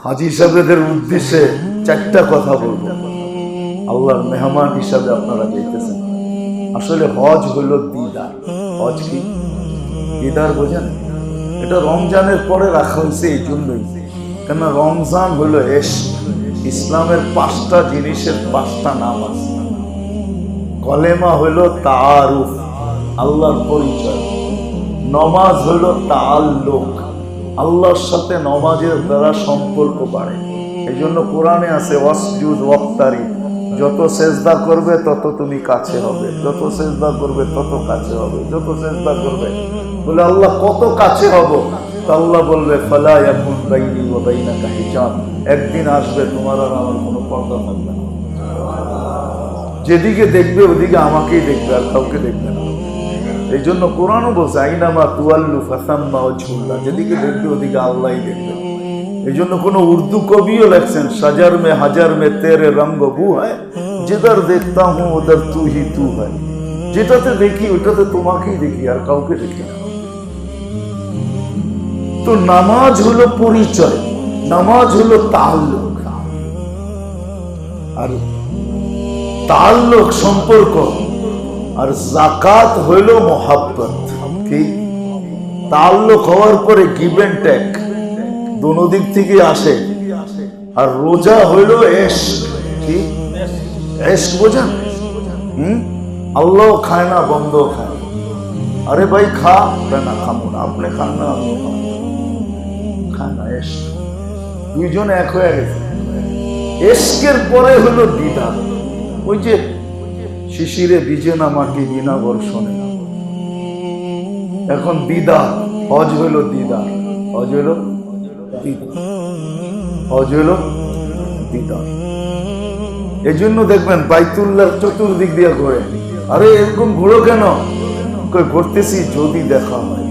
হাজী সাহেবদের উদ্দেশ্যে চারটা কথা বলবো। আল্লাহর মেহমান হিসাবে আপনারা দেখতেছেন, আসলে হজ হইল দিদার। হজ কি দিদার বোঝেন? এটা রমজানের পরে রাখা হয়েছে এই জন্যই, কেন রমজান হইল ইসলামের 5টা জিনিসের 5টা নাম আছে। কলেমা হইল তাআরুফ, আল্লাহর পরিচয়। নমাজ হইল তাআল্লুক, আল্লাহর সাথে নমাজের দ্বারা সম্পর্ক বাড়ে। এই জন্য কোরআনে আছে ওয়াসজুদ ওয়াক্তারি, যত সেজদা করবে তত তুমি কাছে হবে, যত সেজদা করবে তত কাছে হবে, যত সেজদা করবে। বলে আল্লাহ কত কাছে হব? তো আল্লাহ বলবে ফালা ইয়াকুন বাইনি ওয়া বাইনাকা হিজাব, একদিন আসবে তোমার আর আমার কোনো পর্দা থাকবে না। যেদিকে দেখবে ওদিকে আমাকেই দেখবে, আর কাউকে দেখবে না। এই জন্য কোরআনও বলছে আইনামা তুয়াল্লু ফাসাম্মা ওয়াজহুল্লাহ, যেদিকে দেখবে ওদিকে আল্লাহই দেখবে। এই জন্য কোন উর্দু কবিও লেখছেন সাজার মে হাজার মে তেরে রঙ্গ বু হয়, যেদার দেখতা হুঁ উদার তু হি তু হয়। যেটাতে দেখি ওটাতে তোমাকেই দেখি, আর কাউকে দেখি না। তো নামাজ হলো পরিচয়, নামাজ হলো তাআল্লুক, আর তাআল্লুক সম্পর্ক, আর যাকাত হইল মোহাব্বত। কি তাআল্লুক হওয়ার পরে গিভ এন্ড টেক দোনো দিক থেকে আসে। আর রোজা হইল ইশক। কি ইশক বোঝেন? আল্লাহ খায় না, বন্ধ খায়। আরে ভাই খা না, খাবো না, আপনি খান না, আমি খান না। ইশক, দুইজন এক হয়ে গেছে। ইশকের পরে হলো দ্বিধা। ওই যে শিশিরে ভিজে না মাটি বিনা বর্ষণে, এখন দ্বিধা। হজ হইল দ্বিধা, হজ হইল দ্বিধা, হজ হইল দ্বিধা। এই জন্য দেখবেন বাইতুল্লাহ চতুর্দিক দিয়ে ঘোরে। আরে এরকম ঘুরো কেন? ঘুরতেছি যদি দেখা হয়।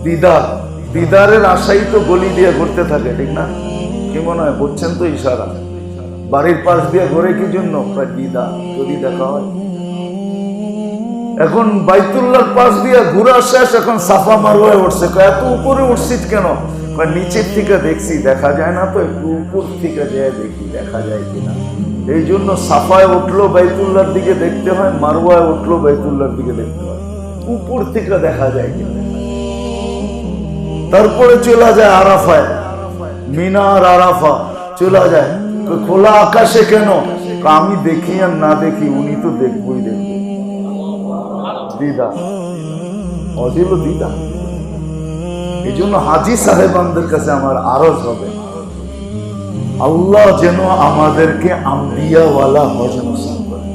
দিদার, দিদারের আশাই তো গলি দিয়ে ঘুরতে থাকে, ঠিক না? কি মনে হয়? বুঝছেন তো ইশারা? বাড়ির পাশ দিয়ে ঘুরে কি জন্য? দিদা, যদি দেখা হয়। এখন বাইতুল্লাহর পাশ দিয়ে ঘুরা শেষ, এখন সাফা মারওয়ায় উঠছে। এত উপরে উঠছিস কেন? নিচের থেকে দেখছি দেখা যায় না, তো একটু উপর থেকে যায় দেখি দেখা যায় কিনা। এই জন্য সাফায় উঠলো বাইতুল্লাহর দিকে দেখতে হয়, মারওয়ায় উঠলো বাইতুল্লাহর দিকে দেখতে হয়, উপর থেকে দেখা যায় কিনা। তারপরে চলে যায় আরাফায়, মিনা আর আরাফা চলে যায়। খোলা আকাশে কেন? আমি দেখি আর না দেখি, উনি তো দেখবই দেখবো। দিদা, অদিল দিদা। এই জন্য হাজী সাহেবানদের কাছে আমার আরজ হবে, আল্লাহ যেন আমাদেরকে আম্বিয়াওয়ালা হজ নসিব করে।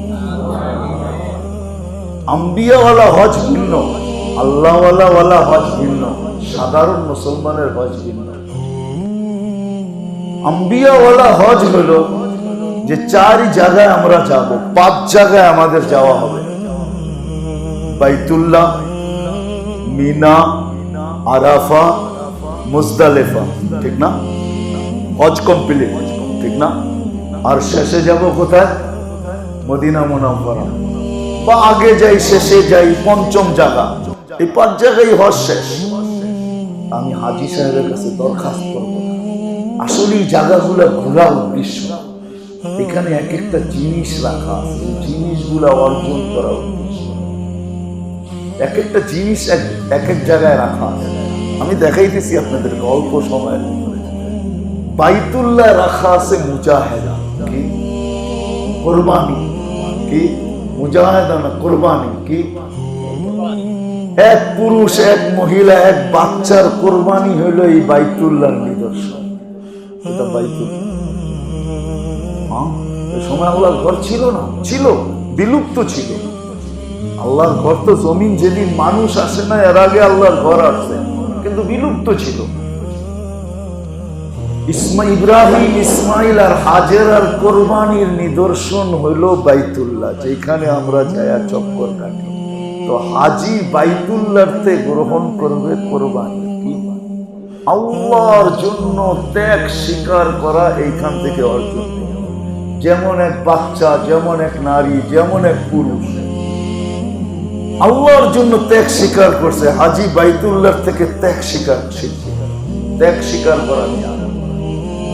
আম্বিয়াওয়ালা হজ ভিন্ন, আল্লাহওয়ালা হজ ভিন্ন, সাধারণ মুসলমানের হজ ভিন্ন। আম্বিয়াওয়ালা হজ হলো যে 4 জায়গায় আমরা যাব, 5 জায়গায় আমাদের যাওয়া হবে। বাইতুল্লাহ, মিনা, আরাফা, মুজদালিফা, ঠিক না? হজ কমপ্লিট, ঠিক না? আর শেষে যাব কোথায়? মদিনা মুনাওয়ারা। বা আগে যাই শেষে যাই, 5ম জায়গা। এই 5 জায়গায় হজ শেষ। আমি হাজী সাহেবের কাছে দরখাস্ত করব, আসলে এই জায়গাগুলো ঘোরা উদ্দেশ্য। এখানে এক একটা জিনিস রাখা আছে, জিনিসগুলা অর্জন করা উদ্দেশ্য। এক একটা জিনিস এক এক জায়গায় রাখা আছে। আমি দেখাইতেছি আপনাদেরকে অল্প সময়ের ভিতরে। বাইতুল্লাহ রাখা আছে মুজাহেদা, কি কোরবানি, কি মুজাহেদা না কোরবানি, কি এক পুরুষ, এক মহিলা, এক বাচ্চার কোরবানি হইল এই বাইতুল্লাহর নিদর্শন। এটা বাইতুল্লাহ। এই সময় আল্লাহর ঘর ছিল না, ছিল, বিলুপ্ত ছিল। আল্লাহর ঘর তো জমিন যেদিন মানুষ আসে না, এর আগে আল্লাহর ঘর আসছে, কিন্তু বিলুপ্ত ছিল। ইব্রাহিম, ইসমাইল আর হাজের আর কোরবানির নিদর্শন হইল বাইতুল্লাহ, যেখানে আমরা যায়া চক্কর কাটি। তো হাজি বাইতুল্লাহতে গ্রহণ করবে কোরবানি, কি আল্লাহর জন্য ত্যাগ স্বীকার করা, এইখান থেকে অর্জন। যেমন এক বাচ্চা, যেমন এক নারী, যেমন এক পুরুষ আল্লাহর জন্য ত্যাগ স্বীকার করছে, হাজি বাইতুল্লাহ থেকে ত্যাগ স্বীকার শিখবে। ত্যাগ স্বীকার করা নিয়ে।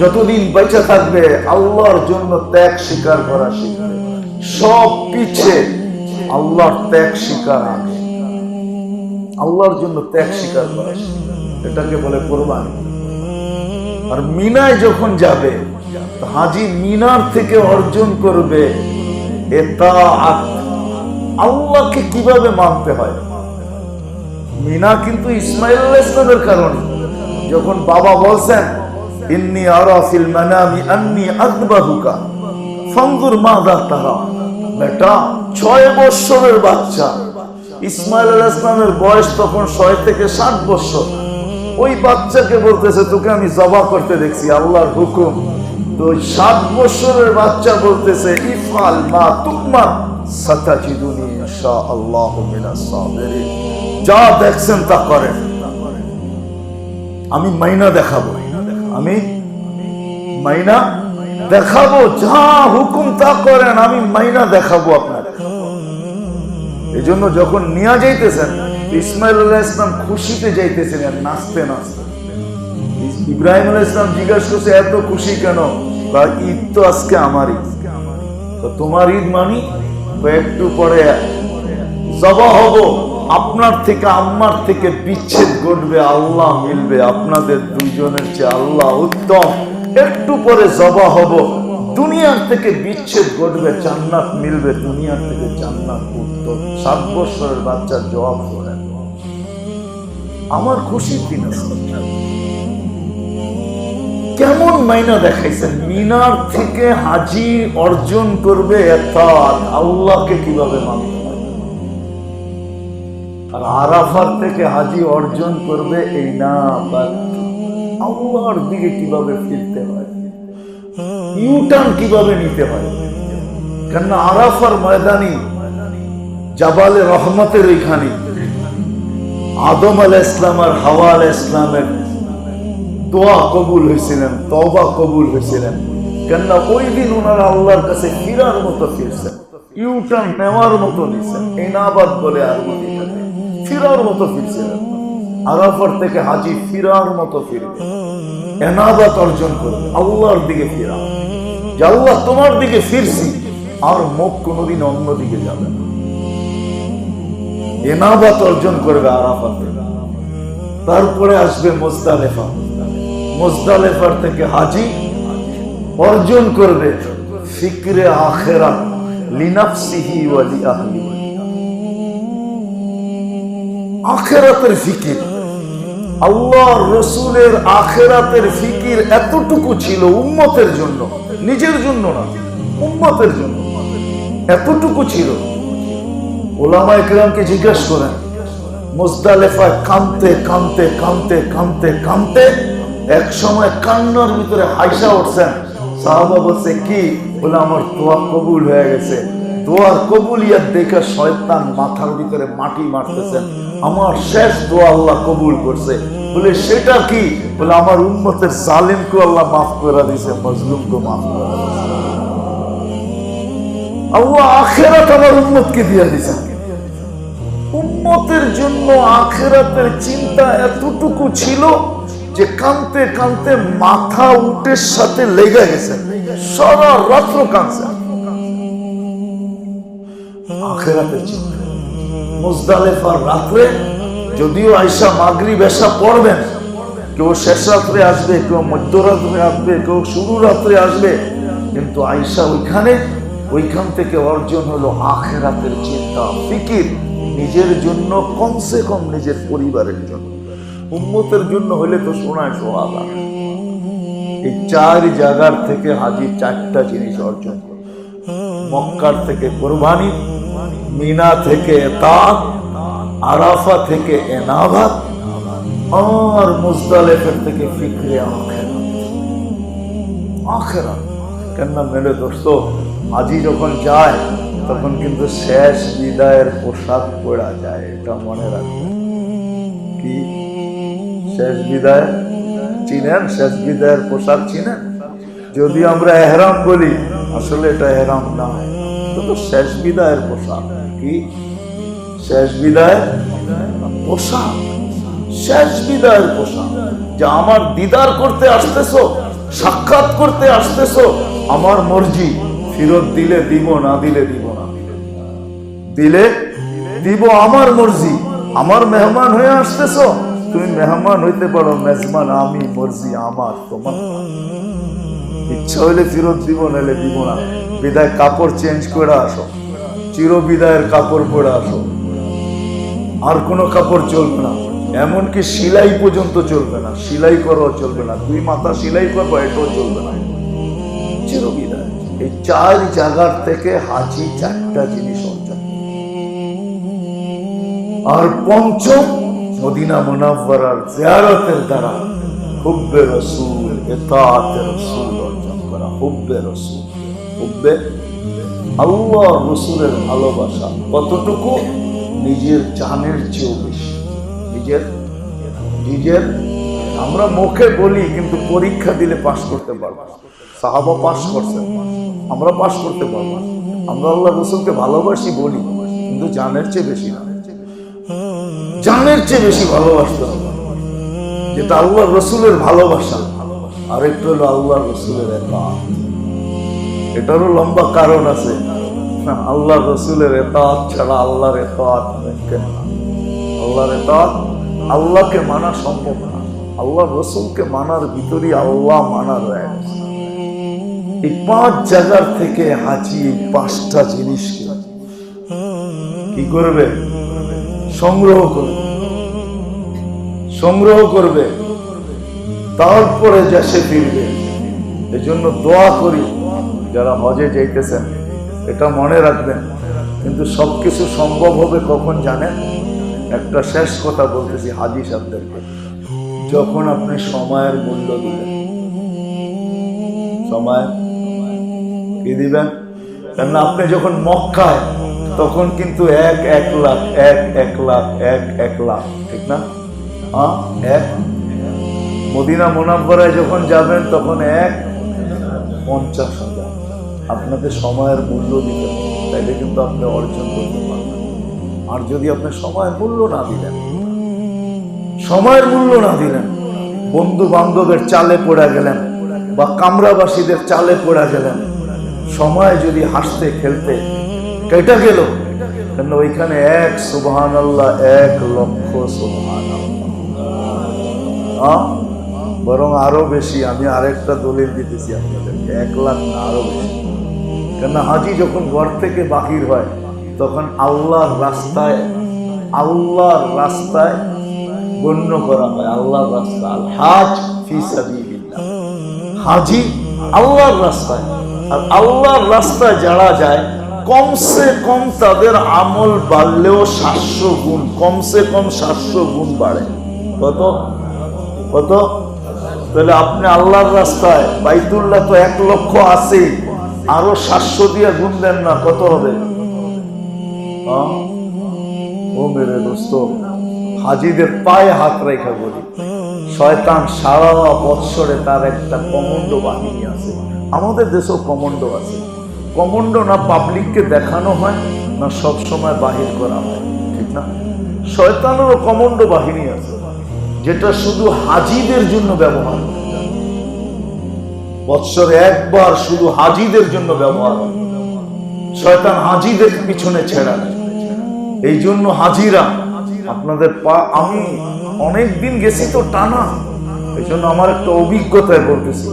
যতদিন বেঁচে থাকবে আল্লাহর জন্য ত্যাগ স্বীকার করা শিখবে। সব পিছে আল্লাহর ত্যাগ স্বীকার আগে, আল্লাহর জন্য ত্যাগ স্বীকার করা শিখবে। এটাকে বলে কোরবানি। আর মিনায় যখন যাবে, হাজি মিনার থেকে অর্জন করবে ইতাআত, আল্লাহকে কিভাবে মানতে হয়। মিনা কিন্তু ইসমাঈল আলাইহিস সালামের কারণে, যখন বাবা বলছেন ইন্নী আরা ফিল মানামি আন্নী আযবাহুকা ফানজুর মাযা তারা, বেটা 6 বছরের বাচ্চা, ইসমাঈল আলাইহিস সালামের বয়স তখন 6 থেকে 60 বছর। ওই বাচ্চাকে বলতেছে তোকে আমি জবাহ করতে দেখছি, আল্লাহর হুকুম। তো 7 বছরের বাচ্চা বলতেছে ইফআল মা তুকমার সাতাজিদুনি ইনশাআল্লাহু মিনাস সাবিরিন, যা দেখছেন তা করেন, আমি মাইনা দেখাবো, আমি মাইনা দেখাবো, যা হুকুম তা করেন, আমি মাইনা দেখাবো আপনার। এই জন্য যখন নিয়ে যাইতেছেন, ইসমাঈল আলাইহিস সালাম খুশিতে যাইতেছিলেন, নাচতে নাচতে। ইব্রাহিম আলাইহিস সালাম জিজ্ঞাসা করছে এত খুশি কেন? বা ঈদ তো আজকে আমারই। তো তোমার ঈদ মানি? তো একটু পরে জবাহ হব, আপনার থেকে আম্মার থেকে বিচ্ছেদ ঘটবে, আল্লাহ মিলবে, আপনাদের দুইজনের চেয়ে আল্লাহ উত্তম। একটু পরে জবাহ হব, দুনিয়ার থেকে বিচ্ছেদ ঘটবে, জান্নাত মিলবে, দুনিয়ার থেকে জান্নাত উত্তম। 7 বছরের বাচ্চার জবাব করেন, আমার খুশির দিন আছে। কেমন মাইনা দেখাইছেন? মিনার থেকে হাজি অর্জন করবে ইতাআত, আল্লাহকে কিভাবে মানতে হয়। আর আরাফাত থেকে হাজি অর্জন করবে ইনাবাত, আল্লাহর দিকে কিভাবে ফিরতে হয়, ইউটার্ন কিভাবে নিতে হয়। কেননা আরাফার ময়দানি জাবালে রহমতের ওইখানে আদম আলাইহিস সালাম আর হাওয়া আলাইহিস সালামের দোয়া কবুল হয়েছিলেন, তওবা কবুল হয়েছিলেন। কেননা ওই দিন ওনারা আল্লাহর কাছে ফিরার মতো ফিরছেন, ইউটার্ন নেওয়ার মতো নিছেন। ইনাবাত বলে আরবিতে, ফিরার মতো ফিরছিলেন। আরাফার থেকে হাজি ফিরার মতো ফিরবে, ইনাবাত অর্জন করবে, আল্লাহর দিকে ফিরা, যে আল্লাহ তোমার দিকে ফিরছি, আর মুখ কোনোদিন অন্য দিকে যাবে না। ইনাবাত অর্জন করবে আরাফাতে। তারপরে আসবে মুজদালিফা, মুজদালিফার থেকে হাজি অর্জন করবে ফিকরে আখিরাত লিনাফসিহি ওয়া লিআহলি, আখিরাতের ফিকির। আল্লাহর রাসূলের আখিরাতের ফিকির এতটুকু ছিল উম্মতের জন্য, নিজের জন্য না, উম্মতের জন্য এতটুকু ছিল। উলামায়ে কেরামকে জিজ্ঞাসা করেন, মুজদালিফায় কাঁদতে কাঁদতে কাঁদতে কাঁদতে কাঁদতে এক সময় কান্নার ভিতরে হাইসা উঠছেন। সাহাবা বলছে কি? বলে আমার দোয়া কবুল হয়ে গেছে। দোয়ার কবুলিয়াত দেখে শয়তান মাথার ভিতরে মাটি মারতেছেন, আমার শেষ দোয়া আল্লাহ কবুল করছে। বলে সেটা কি? বলে আমার উম্মতের জালিমকে আল্লাহ মাফ করে দিয়েছে, মজলুমকে মাফ করে দিয়েছে। আল্লাহ আখিরাত আমার উম্মতকে দিয়ে দিয়েছেন। উম্মতের জন্য আখিরাতের চিন্তা এতটুকু ছিল যে কাঁদতে কাঁদতে মাথা উটের সাথে লেগে গেছে, সারা রাত্র কাঁদছে আখিরাতের চিন্তা। মুজদালিফার রাত্রে যদিও আয়েশা মাগরিব এশা পড়বেন, কেউ শেষ রাত্রে আসবে, কেউ মধ্যরাত্রে আসবে, কেউ শুরু রাত্রে আসবে, কিন্তু আয়েশা ওইখান থেকে অর্জন হলো আখিরাতের চিন্তা, ফিকির। নিজের জন্য, কমসে কম নিজের পরিবারের জন্য, উম্মতের জন্য হলে তো শোনায় সোহাগা। এই 4 জায়গার থেকে হাজি 4টা জিনিস অর্জন করে। মক্কার থেকে কোরবানি, মিনা থেকে ইতাআত, আরাফা থেকে ইনাবাত, আর মুজদালিফা থেকে ফিকরে আখিরাত। কেন মেরে দোস্ত, হাজি যখন যায় তখন কিন্তু শেষ বিদায়ের পোশাক পরা যায়, এটা মনে রাখবেন। কি শেষ বিদায় চিনেন? শেষ বিদায়ের পোশাক চিনেন? যদি আমরা এহরাম বলি, আসলে এটা এহরাম না, তো শেষ বিদায়ের পোশাক। কি শেষ বিদায়ের পোশাক? শেষ বিদায়ের পোশাক। যে আমার দিদার করতে আসতেছো, সাক্ষাৎ করতে আসতেছো, আমার মর্জি, ফেরত দিলে দিব, না দিলে দিব না, দিলে দিব আমার মর্জি। আমার মেহমান হয়ে আসতেছো, তুমি মেহমান হইতে পারো, মেজমান আমি, মর্জি আমার, তোমার ইচ্ছা হইলে ফেরত দিব, নাহলে দিব না। বিদায় কাপড় চেঞ্জ করে আসো, চির বিদায়ের কাপড় পরে আসো, আর কোনো কাপড় চলবে না, এমনকি সিলাই পর্যন্ত চলবে না, সিলাই করাও চলবে না, 2 মাথা সিলাই করবো এটাও চলবে না, চির বিদায়। এই 4 জায়গার থেকে হাজি 4টা জিনিস অর্জন। আর পঞ্চম, মদিনা মুনাওয়ারার জিয়ারতের দ্বারা হুব্বে রাসূল, ইতাআতে রাসূল অর্জন করা। হুব্বে রাসূল, হুব্বে আল্লাহ রাসূলের ভালোবাসা কতটুকু? নিজের জানের চেয়েও বেশি। নিজের আমরা মুখে বলি, কিন্তু পরীক্ষা দিলে পাশ করতে পারবো না। সাহাবা পাশ করছেন, আমরা পাশ করতে পারবো না। আমরা আল্লাহ রাসূলকে ভালোবাসি বলি, কিন্তু জানের চেয়ে বেশি না, জানের চেয়ে বেশি ভালোবাসতে হবে, যেটা আল্লাহ রাসূলের ভালোবাসা। আরেকটা হলো আল্লাহ রাসূলের ইতাআত। এটারও লম্বা কারণ আছে। আল্লাহ রাসূলের ইতাআত ছাড়া আল্লাহর ইতাআত মুমকিন না। আল্লাহর ইতাআত, আল্লাহকে মানা সম্ভব না। আল্লাহ রাসূলকে মানার ভিতরে আল্লাহ মানা রয়েছে। এই 5 জায়গার থেকে হাজি 5টা জিনিসকে কি করবে? সংগ্রহ করবে, তারপরে দেশে ফিরবে। এই জন্য দোয়া করি, যারা হজে যাইতেছেন এটা মনে রাখবেন। কিন্তু সবকিছু সম্ভব হবে কখন জানেন? একটা শেষ কথা বলতেছি হাজি সাহেবদেরকে, যখন আপনি সময়ের মূল্য দিবেন। সময় কি দিবেন? কেন আপনি যখন মক্কায়, তখন কিন্তু 1 লাখ, 1 লাখ, 1 লাখ, ঠিক না? এক মদিনা মুনাওয়ারায় যখন যাবেন তখন 1,50,000। আপনাকে সময়ের মূল্য দিতে হবে, তাইলে কিন্তু আপনি অর্জন করতে পারবেন। আর যদি আপনি সময়ের মূল্য না দিলেন, বন্ধু বান্ধবের চালে পড়ে গেলেন বা কামরাবাসীদের চালে পড়ে গেলেন, সময় যদি হাসতে খেলতে কেটে গেল, কেন ওইখানে 1 সুবহানাল্লাহ, 1 লক্ষ সুবহানাল্লাহ, বরং আরো বেশি। আমি আরেকটা দলিল দিতেছি আপনাদেরকে, 1 লাখ না, আরো বেশি। কেন হাজি যখন ঘর থেকে বাহির হয়, তখন আল্লাহর রাস্তায় গণ্য করা হয়। আল্লাহর রাস্তা, আল হাজ ফি সাবিলিল্লাহ, হাজি আল্লাহর রাস্তায়। আর আল্লাহর রাস্তায় যারা যায়, কমসে কম তাদের আমল বাড়লেও 700 গুণ, কমসে কম 700 গুণ বাড়ে। কত? তাহলে আপনি আল্লাহর রাস্তায়, বাইতুল্লাহ তো 1 লক্ষ আছেই, আরো 700 দিয়ে গুণ দেন না, কত হবে? ও মেরে দোস্ত, হাজিদের পায়ে হাত রেখা বলি, শয়তান সারা বৎসরে তার একটা কমান্ডো বাহিনী আছে। আমাদের দেশেও কমান্ডো আছে। কমান্ডো না পাবলিককে দেখানো হয়, না সব সময় বাহির করা হয়, ঠিক না? শয়তানেরও কমান্ডো বাহিনী আছে, যেটা শুধু হাজিদের জন্য ব্যবহার হয়। বৎসরে একবার শুধু হাজিদের জন্য ব্যবহার হয়। শয়তান হাজিদের পিছনে ছেড়া নেয়। এই জন্য হাজিরা আপনাদের আমি অনেকদিন গেছি তো টানা, এই জন্য আমার একটা অভিজ্ঞতায় বলতেছি,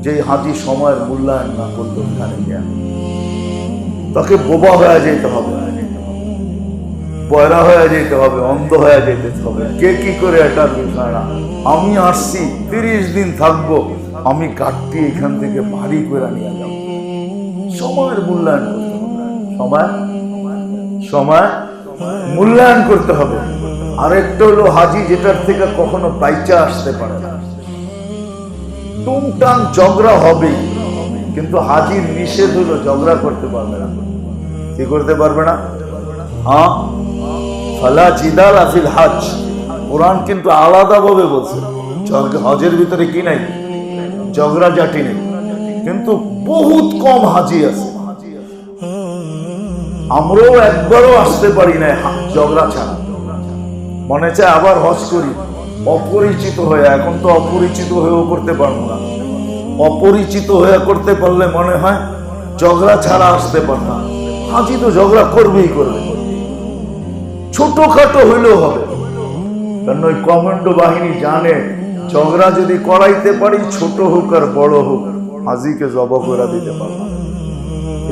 যে হাজি সময়ের মূল্যায়ন না করলে ওখানে গিয়ে তাকে বোবা হয়ে যেতে হবে, বয়রা হয়ে যেতে হবে, অন্ধ হয়ে যেতে হবে। কে কি করে এটার বিষয় না। আমি আসছি 30 দিন থাকবো, আমি গাড়টি এখান থেকে ভারী করে নিয়ে যাব। সময়ের মূল্যায়ন করতে হবে, সময় মূল্যায়ন করতে হবে। আরেকটা হলো হাজি যেটার থেকে কখনো বাইচা আসতে পারে না। টুংটাং ঝগড়া হবেই, কিন্তু হাজির নিষেধ হলো ঝগড়া করতে পারবে না। কি করতে পারবে না? ফালা জিদাল ফিল হজ। কোরআন কিন্তু আলাদা ভাবে বলছে, হজের ভিতরে কি নাই? ঝগড়া জাটি নেই। কিন্তু বহুত কম হাজি আছে। আমরাও একবারও আসতে পারি না ঝগড়া ছাড়া। মনে চায় আবার হজ করি, অপরিচিত হয়ে, এখন তো অপরিচিত হয়েও করতে পারবো না। অপরিচিত হয়ে করতে পারলে মনে হয় ঝগড়া ছাড়া আসতে পারতাম। হাজি তো ঝগড়া করবেই করবে, ছোটখাটো হইলেও হবে, কারণ ওই কমান্ডো বাহিনী জানে ঝগড়া যদি করাইতে পারি, ছোট হোক আর বড় হোক, হাজিকে জবাব করে দিতে পারবো।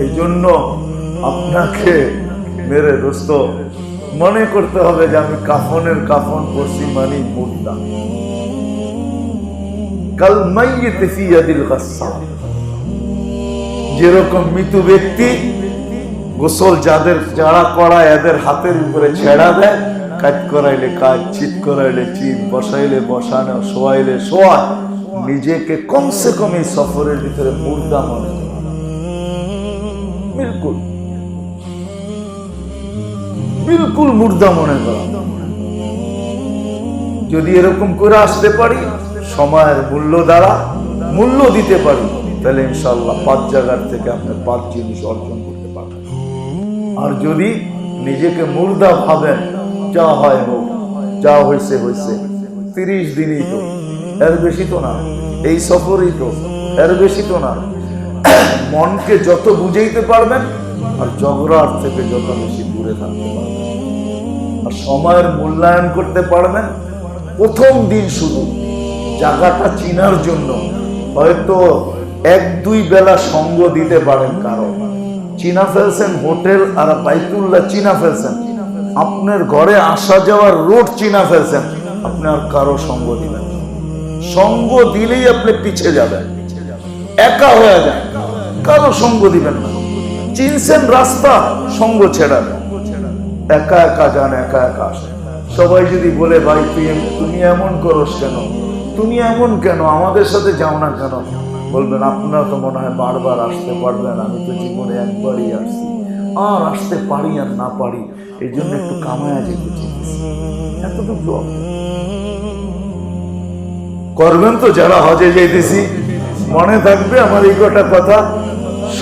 এই জন্য আপনাকে মেরে দোস্ত মনে করতে হবে যে আমি কাফনের কাফন পড়ছি মানে মুর্দা। কাল মাইয়িত ফি ইয়াদিল গাসসাল, যেরকম মৃত ব্যক্তি গোসল যারা করায় এদের হাতের উপরে ছেড়া দেয়, কাজ করাইলে কাজ, চিৎ করাইলে চিৎ, বসাইলে বসানো, শোয়াইলে শোয়া, নিজেকে কমসে কম এই সফরের ভিতরে মুর্দা মনে করে। বিলকুল বিলকুল মুর্দা মনে করা। যদি এরকম করে আসতে পারি, সময়ের মূল্য দ্বারা মূল্য দিতে পারি, তাহলে ইনশাআল্লাহ 5 জায়গার থেকে আপনি 5 জিনিস অর্জন করতে পারবেন। আর যদি নিজেকে মুর্দা ভাবেন, যা হয় হোক, যা হয়েছে হয়েছে, 30 দিনই তো, এর বেশি তো না, এই সফরই তো, এর বেশি তো না, মনকে যত বুঝাইতে পারবেন আর ঝগড়ার থেকে যত বেশি দূরে থাকতে পারবেন, আর সময়ের মূল্যায়ন করতে পারবেন। প্রথম দিন শুধু জায়গাটা চিনার জন্য হয়তো 1-2 বেলা সঙ্গ দিতে পারেন, কারণ চিনা ফেলছেন হোটেল আর বাইতুল্লাহ চিনা ফেলছেন, আপনার ঘরে আসা যাওয়ার রোড চিনা ফেলছেন, আপনি আর কারো সঙ্গ দিবেন। সঙ্গ দিলেই আপনি পিছিয়ে যাবেন, একা হয়ে যান, কারো সঙ্গ দিবেন না। চিনছেন রাস্তা, সঙ্গ ছেড়া দেন, একা একা যান, একা একা আসেন। সবাই যদি বলে ভাই তুমি এমন করস কেন, তুমি এমন কেন, আমাদের সাথে যাও না কেন, বলবেন আপনারা তো মনে হয় বারবার আসতে পারবেন, আমি তো জীবনে একবারই আসছি, আর আসতে পারি আর না পারি, এই জন্য একটু কামায়া যেতে চাইছি, এতটুকু করবেন তো। যারা হজে যেতেছি মনে থাকবে আমার এই কটা কথা,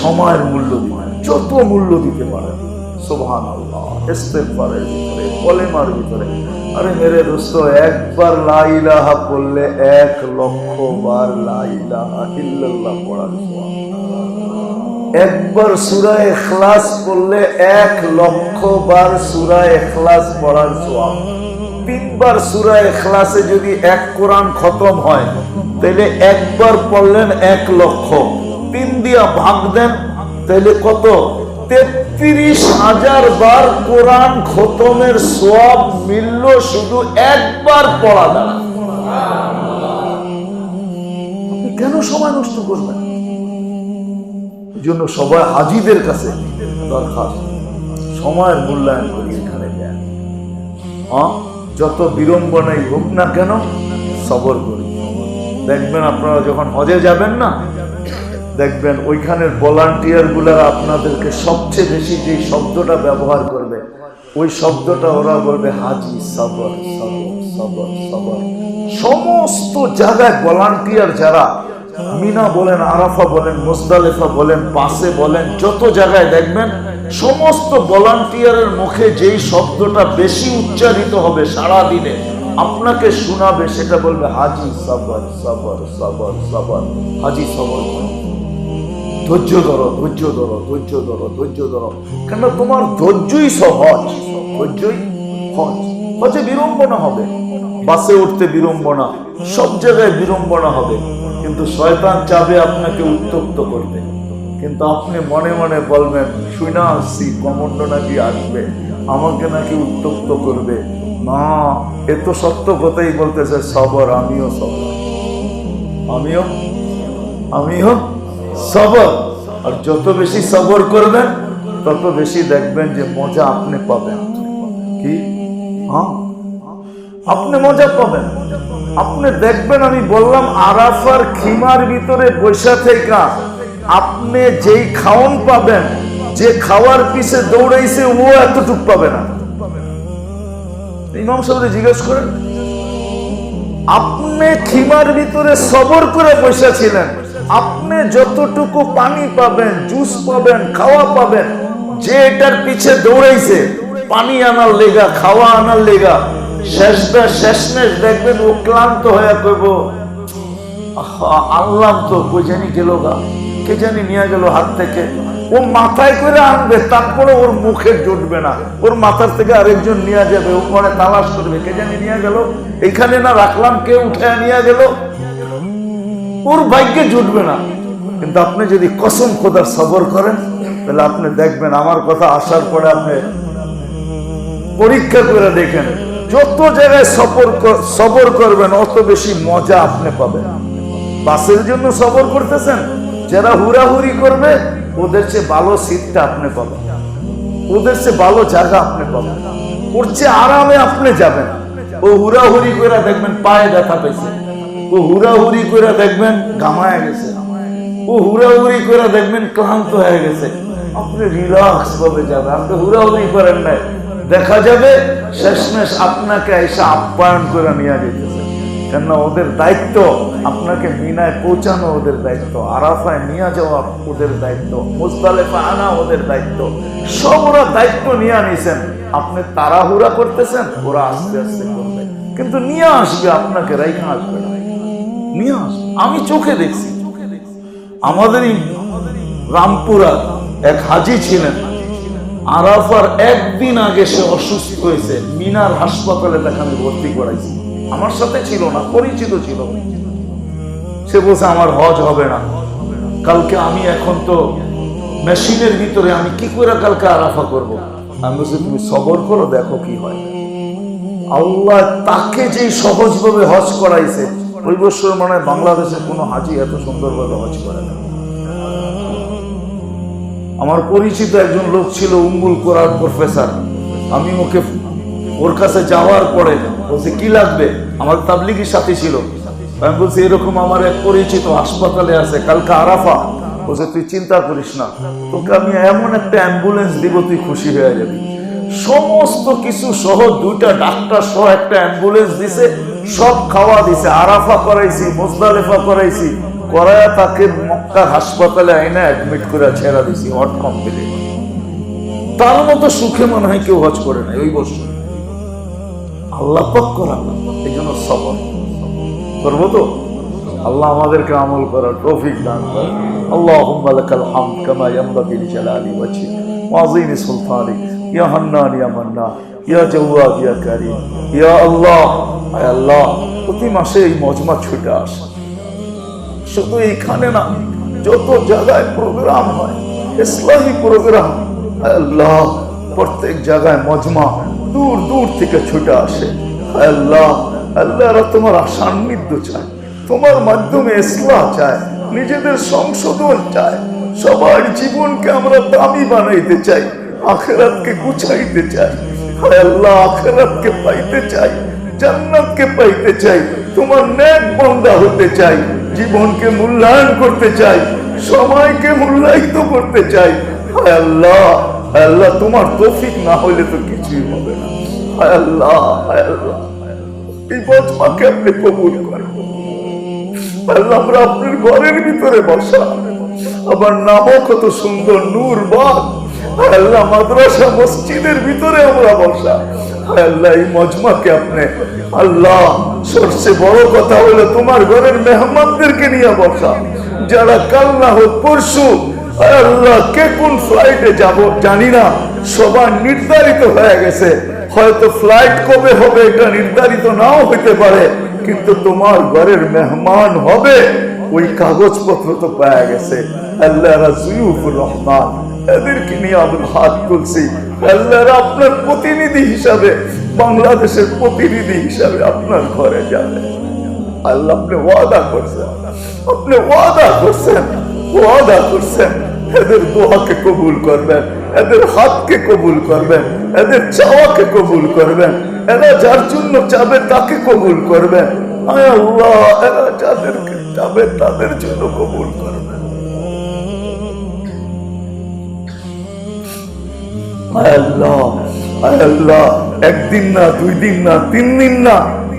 সময়ের মূল্য দিবেন, যত মূল্য দিতে পারেন। সুবহানাল্লাহ, ইস্তেগফারের ভিতরে, কলেমার ভিতরে। আরে মেরে দোস্ত, একবার লা ইলাহা বললে 1,00,000 বার লা ইলাহা ইল্লাল্লাহ পড়ার সওয়াব। একবার সূরা ইখলাস পড়লে 1,00,000 বার সূরা ইখলাস পড়ার সওয়াব। 3 বার সূরা ইখলাসে যদি 1 কোরআন খতম হয়, তাহলে একবার পড়লেন 1,00,000, 3 দিয়া ভাগ দেন, তাহলে কত? 33,000 বার কোরআন খতমের সওয়াব মিলল শুধু একবার পড়া দ্বারা। আপনি কেন সময় নষ্ট করবেন? এই জন্য সবাই হাজিদের কাছে দরখাস্ত, সময়ের মূল্যায়ন করি, এখানে দেন। যত বিড়ম্বনাই হোক না কেন, সবর করি। দেখবেন আপনারা যখন হজে যাবেন না, দেখবেন ওইখানের ভলান্টিয়ার গুলারা আপনাদেরকে সবচেয়ে বেশি যে শব্দটা ব্যবহার করবে, ওই শব্দটা ওরা বলবে হাজি সবর সবর সবর সবর। সমস্ত জায়গায় ভলান্টিয়ার যারা, মিনা বলেন, আরাফা বলেন, মুজদালিফা বলেন, পাশে বলেন, যত জায়গায় দেখবেন সমস্ত ভলান্টিয়ারের মুখে যেই শব্দটা বেশি উচ্চারিত হবে সারা দিনে, আপনাকে শোনাবে, সেটা বলবে হাজি সবর সবর সবর সবর। হাজি সবর করো, ধৈর্য ধরো, ধৈর্য ধরো, ধৈর্য ধরো, ধৈর্য ধরো, কেন তোমার ধৈর্যই সহজ, ধৈর্যই হজ। হজে বিড়ম্বনা হবে, বাসে উঠতে বিড়ম্বনা, সব জায়গায় বিড়ম্বনা হবে, কিন্তু শয়তান চাবে আপনাকে উত্তপ্ত করবে। কিন্তু আপনি মনে মনে বলবেন, শুনা আসছি কমন্ড নাকি আসবে, আমাকে নাকি উত্তপ্ত করবে। না, এ তো সত্য কথাই বলতেছে, সবর, আমিও সবর, আমিও সবর। আর যত বেশি সবর করবেন, তত বেশি দেখবেন যে মজা আপনি পাবেন। কি? আপনি মজা পাবেন। আপনি দেখবেন, আমি বললাম আরাফার খিমার ভিতরে বৈশা থেকে আপনি যেই খাওন পাবেন, যে খাওয়ার পিছে দৌড়াইছে ও এতটুক পাবে না। ইমাম সাহেব জিজ্ঞেস করেন, আপনি খিমার ভিতরে সবর করে বৈশা ছিলেন, আপনি যতটুকু পানি পাবেন, জুস পাবেন, খাওয়া পাবেন, যে এটার পিছে দৌড়াইছে পানি আনার লেগা, খাওয়া আনার লেগা, শেষমেশ দেখবেন ও ক্লান্ত হয়ে কইব, আনলাম তো কই জানি গেল গা, কে জানি নিয়ে গেল হাত থেকে। ও মাথায় করে আনবে, তারপরে ওর মুখে জুটবে না, ওর মাথার থেকে আরেকজন নিয়ে যাবে, ও মনে তালাশ করবে কে জানি নিয়ে গেল, এখানে না রাখলাম, কে উঠে নিয়ে গেল, ওর ভাগ্যে জুটবে না। কিন্তু আপনি যদি কসম খোদার সবর করেন, তাহলে আপনি দেখবেন, আমার কথা আসার পরে আপনি পরীক্ষা করে দেখেন, যত জায়গায় সবর করবেন অত বেশি মজা আপনি পাবেন। বাসের জন্য সবর করতেছেন, যারা হুড়াহুড়ি করবে ওদের চেয়ে ভালো সিটটা আপনি পাবেন, ওদের চেয়ে ভালো জায়গা আপনি পাবেন, ওর চেয়ে আরামে আপনি যাবেন। ও হুড়াহুড়ি করে দেখবেন পায়ে ব্যথা পেয়েছে, ও হুড়াহুড়ি করে দেখবেন ঘামায় গেছে, ও হুড়াহুড়ি করে দেখবেন ক্লান্ত হয়ে গেছে। আপনি রিল্যাক্স ভাবে যাবেন, আপনি হুড়াহুড়ি করেন নাই, দেখা যাবে শেষমেশ আপনাকে এসে আপ্যায়ন করে নিয়ে যেতেছে। কেননা ওদের দায়িত্ব আপনাকে মিনায় পৌঁছানো, ওদের দায়িত্ব আরাফায় নিয়ে যাওয়া ওদের দায়িত্ব, মুজদালিফা আনা ওদের দায়িত্ব, সব ওরা দায়িত্ব নিয়ে নিছেন। আপনি তাড়াহুড়া করতেছেন, ওরা আস্তে আস্তে করবে, কিন্তু নিয়ে আসবে, আপনাকে রাইখা আসবে না, নিয়ে আসবে। আমি চোখে দেখছি, আমাদের রামপুরা এক হাজি ছিলেন, আরাফার একদিন আগে সে অসুস্থ হয়েছে, মিনার হাসপাতালে তাকে আমি ভর্তি করাইছি, আমার সাথে ছিল না, পরিচিত ছিল। সে বলছে আমার হজ হবে না কালকে, আমি এখন তো মেশিনের ভিতরে, আমি কি করে কালকে আরাফা করব। আমি বলছি তুমি সবর করো, দেখো কি হয়। আল্লাহ তাকে যে সহজভাবে হজ করাইছে, ওই বছর মানে বাংলাদেশের কোনো হাজি এত সুন্দরভাবে হজ করে না। আমার পরিচিত একজন লোক ছিল, উম্মুল কোরআন প্রফেসর, আমি ওর কাছে যাওয়ার পরে বলছে কি লাগবে, আমার তাবলিগের সাথে ছিল, আমি বলছি এরকম আমার এক পরিচিত হাসপাতালে আছে, কালকে আরাফা। বলছে তুই চিন্তা করিস না, তোকে আমি এমন একটা অ্যাম্বুলেন্স দিব, তুই খুশি হয়ে যাবি। সমস্ত কিছু সহ, 2টা ডাক্তার সহ একটা অ্যাম্বুলেন্স দিছে, সব খাওয়া দিছে, আরাফা করাইছি, মুজদালিফা করাইছি, করায়া তাকে মক্কা হাসপাতালে আইনা অ্যাডমিট করে ছেড়া দিছি, হজ কমপ্লিট। তার মতো সুখে মনে হয় কেউ হজ করে নাই ওই বছর। আল্লাহ পাক করালাম, এই জন্য সবর করবো তো। আল্লাহ আমাদেরকে আমল করার তৌফিক দান করেন। আল্লাহুম্মা লাকাল হামদ কামা ইয়ানবাগি লিজালালি ওয়াজহি ওয়া আযীমি সুলতানিক, ইয়া হান্নান ইয়া মান্নান, ইয়া জাওয়াদ ইয়া কারীম, ইয়া আল্লাহ। আয় আল্লাহ, প্রতি মাসে এই মজমা ছুটে আসে, শুধু এইখানে না, যত জায়গায় প্রোগ্রাম হয়, ইসলামী প্রোগ্রাম, আল্লাহ প্রত্যেক জায়গায় মজমা দূর দূর থেকে ছুটে আসে। আল্লাহ, আল্লাহরা তোমার সান্নিধ্য চায়, তোমার মাধ্যমে ইসলাম চায়, নিজেদের সংশোধন চায়, সবার জীবনকে আমরা দামি বানাইতে চাই, আখিরাতকে গুছাইতে চাই। আল্লাহ, আখিরাতকে পাইতে চাই, জান্নাতকে পাইতে চাই, তোমার নেক বান্দা হতে চাই, জীবনকে মূল্যায়ন করতে চাই, সময়কে মূল্যায়িত করতে চাই। হায় আল্লাহ, হায় আল্লাহ, তোমার তৌফিক না হইলে তো কিছুই হবে না। হায় আল্লাহ, হায় আল্লাহ, এই মজমাকে আপনি কবুল করেন। আল্লাহ, আমরা আপনার ঘরের ভিতরে বসা, আমার নামও কত সুন্দর, নূরবাগ। আল্লাহ, মাদ্রাসা মসজিদের ভিতরে আমরা বসা। আল্লাহ, এই মজমাকে আপনি, আল্লাহ, সবচেয়ে বড় কথা হলো তোমার ঘরের মেহমানদেরকে নিয়ে বসা, যারা কাল না হোক পরশু, আল্লাহ, কে কোন ফ্লাইটে যাব জানি না, সবার নির্ধারিত হয়ে গেছে। হয়তো ফ্লাইট কবে হবে এটা নির্ধারিত নাও হইতে পারে, কিন্তু তোমার ঘরের মেহমান হবে ওই কাগজপত্র তো পাওয়া গেছে। আল্লাহ, রাজিউফুর রহমান, এদেরকে নিয়ে আমি হাত তুলছি। আল্লাহ, আপনার প্রতিনিধি হিসাবে, বাংলাদেশের প্রতিনিধি হিসাবে আপনার ঘরে যাবে। আল্লাহ, আপনি ওয়াদা করছেন, আপনি ওয়াদা করছেন, ওয়াদা করছেন, এদের দোয়াকে কবুল করবেন, এদের হাতকে কবুল করবেন, এদের চাওয়াকে কবুল করবেন, এরা যার জন্য চাবে তাকে কবুল করবেন। আয় আল্লাহ, এরা যাদেরকে চাবে তাদের জন্য কবুল করবেন। আয় আল্লাহ, আয় আল্লাহ, একদিন না, 2 দিন না, 3 দিন না,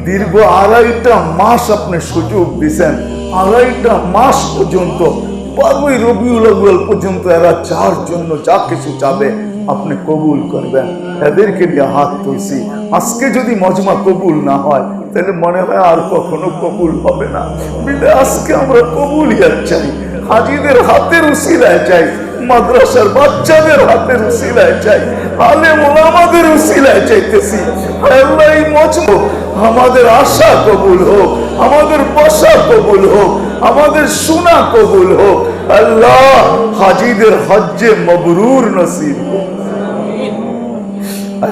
দীর্ঘ 2.5টা মাস আপনি সুযোগ দিচ্ছেন। 2.5টা মাস পর্যন্ত, 12ই রবিউল আউয়াল পর্যন্ত এরা যার জন্য যা কিছু চাবে আপনি কবুল করবেন। এদেরকে নিয়ে হাত তুলছি, আজকে যদি মজমা কবুল না হয় তাহলে মনে হয় আর কখনো কবুল হবে না। বিদায় আজকে আমরা কবুলিয়াত চাই, হাজিদের হাতের উসিলায় চাই, মাদ্রাসার বাচ্চাদের হাতের উসিলায় চাই, আলেম ওলামাদের উসিলায় চাইতেছি। আল্লাহ এই মজমা আমাদের আশা কবুল হোক, আমাদের বসা কবুল হোক, আমাদের শোনা কবুল হোক। আল্লাহ হাজিদের হজ্জে মবরুর নসিব হোক।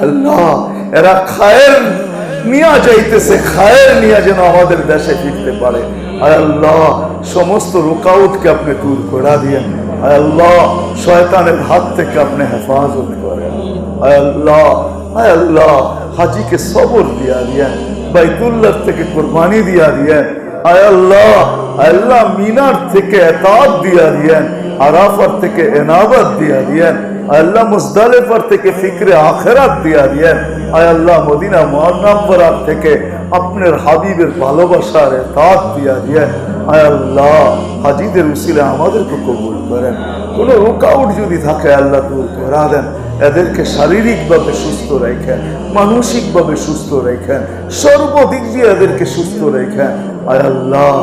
আল্লাহ এরা খায়ের নিয়ে যাইতেছে, খায়ের নিয়ে যেন আমাদের দেশে ফিরতে পারে। আল্লাহ সমস্ত রুকাউটকে আপনি দূর করে দিয়েন। আল্লাহ শয়তানের হাত থেকে আপনি হেফাজত করেন। আল্লাহ আল্লাহ হাজিকে সবর দিয়া দিয়েন, বাইতুল্লাহ থেকে কোরবানি দিয়া দিয়েন। আল্লাহ আল্লাহ মিনার থেকে এতাত দিয়া দিয়েন, আরাফার থেকে এনাবাত দিয়া দিয়েন। আল্লাহ মুজদালিফার থেকে ফিকরে আখিরাত দিয়া দিয়েন। আল্লাহ মদিনা মুনাওয়ারা থেকে আপনার হাবিবের ভালোবাসার এতাত দিয়া দিয়েন। আল্লাহ হাজিদের উসিলে আমাদেরকে কবুল করেন। কোনো রুকাউট যদি থাকে আল্লাহ দূর করা দেন। এদেরকে শারীরিকভাবে সুস্থ রাখেন, মানসিকভাবে সুস্থ রাখেন, সর্বদিক দিয়ে এদেরকে সুস্থ রাখেন। আয় আল্লাহ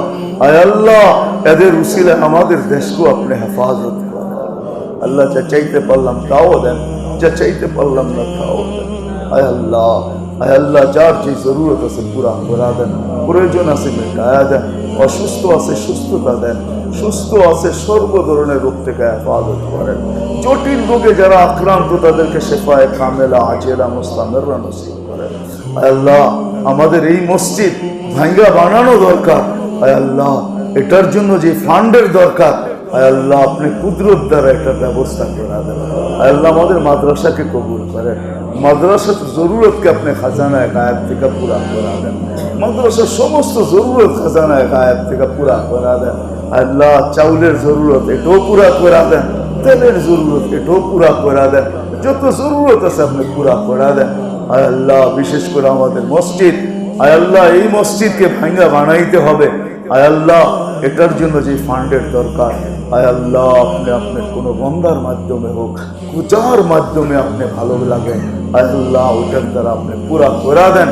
আয় আল্লাহ এদের উসিলে আমাদের দেশকে আপনি হেফাজত করেন। আল্লাহ যা চাইতে পারলাম তাও দেন, যা চাইতে পারলাম না তাও দেন। আয় আল্লাহ আয় আল্লাহ যার যে জরুরত আছে পুরা করা দেন, প্রয়োজন আছে মেটায়া দেন, অসুস্থ আছে সুস্থতা দেন, সুস্থ আছে সর্ব ধরনের রোগ থেকে হেফাজত করেন। জটিল রোগে যারা আক্রান্ত তাদেরকে শেফায়ে কামেলা আজেলা মুস্তামিররা নসিব করেন। আল্লাহ আমাদের এই মসজিদ ভাঙ্গা বানানো দরকার। আল্লাহ এটার জন্য যে ফান্ডের দরকার, আল্লাহ আপনি কুদরত দ্বারা একটা ব্যবস্থা করে দেন। আল্লাহ আমাদের মাদ্রাসাকে কবুল করেন, মাদ্রাসার জরুরতকে আপনি খাজানায় গায়েব থেকে পুরা করে দেন, মাদ্রাসার সমস্ত জরুরত খাজানায় গায়েব থেকে পুরা করে দেন। আল্লাহ চাউলের জরুরত এটাও পুরা করে দেন, তেলের জরুরত এটাও পুরা করে দেন, যত জরুরত আছে আপনি পুরা করে দেন। আল্লাহ বিশেষ করে আমাদের মসজিদ, আল্লাহ এই মসজিদকে ভাঙ্গা বানাইতে হবে। আল্লাহ এটার জন্য যে ফান্ডের দরকার, আল্লাহ আপনি আপনার কোনো বন্দার মাধ্যমে হোক, পূজার মাধ্যমে আপনি ভালো লাগেন, আল্লাহ ওটার দ্বারা আপনি পুরা করে দেন।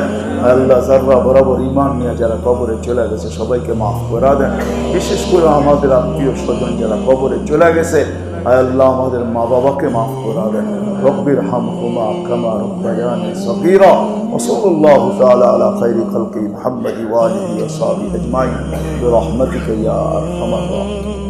আল্লাহ যারা বরাবর ইমান নিয়ে যারা কবরে চলে গেছে সবাইকে মাফ করে দেন। বিশেষ করে আমাদের আত্মীয় স্বজন যারা কবরে চলে গেছে, আল্লাহ আমাদের মা বাবাকে মাফ করে দেন। রব্বির হামহুমা কামা রব্বায়ানি সগীরা। ওয়া সাল্লাল্লাহু তাআলা আলা খাইরি খালকি মুহাম্মাদি ওয়া আলিহি ওয়া সাহবিহি আজমাইন বিরহমাতিকা ইয়া আরহামার রাহিমিন।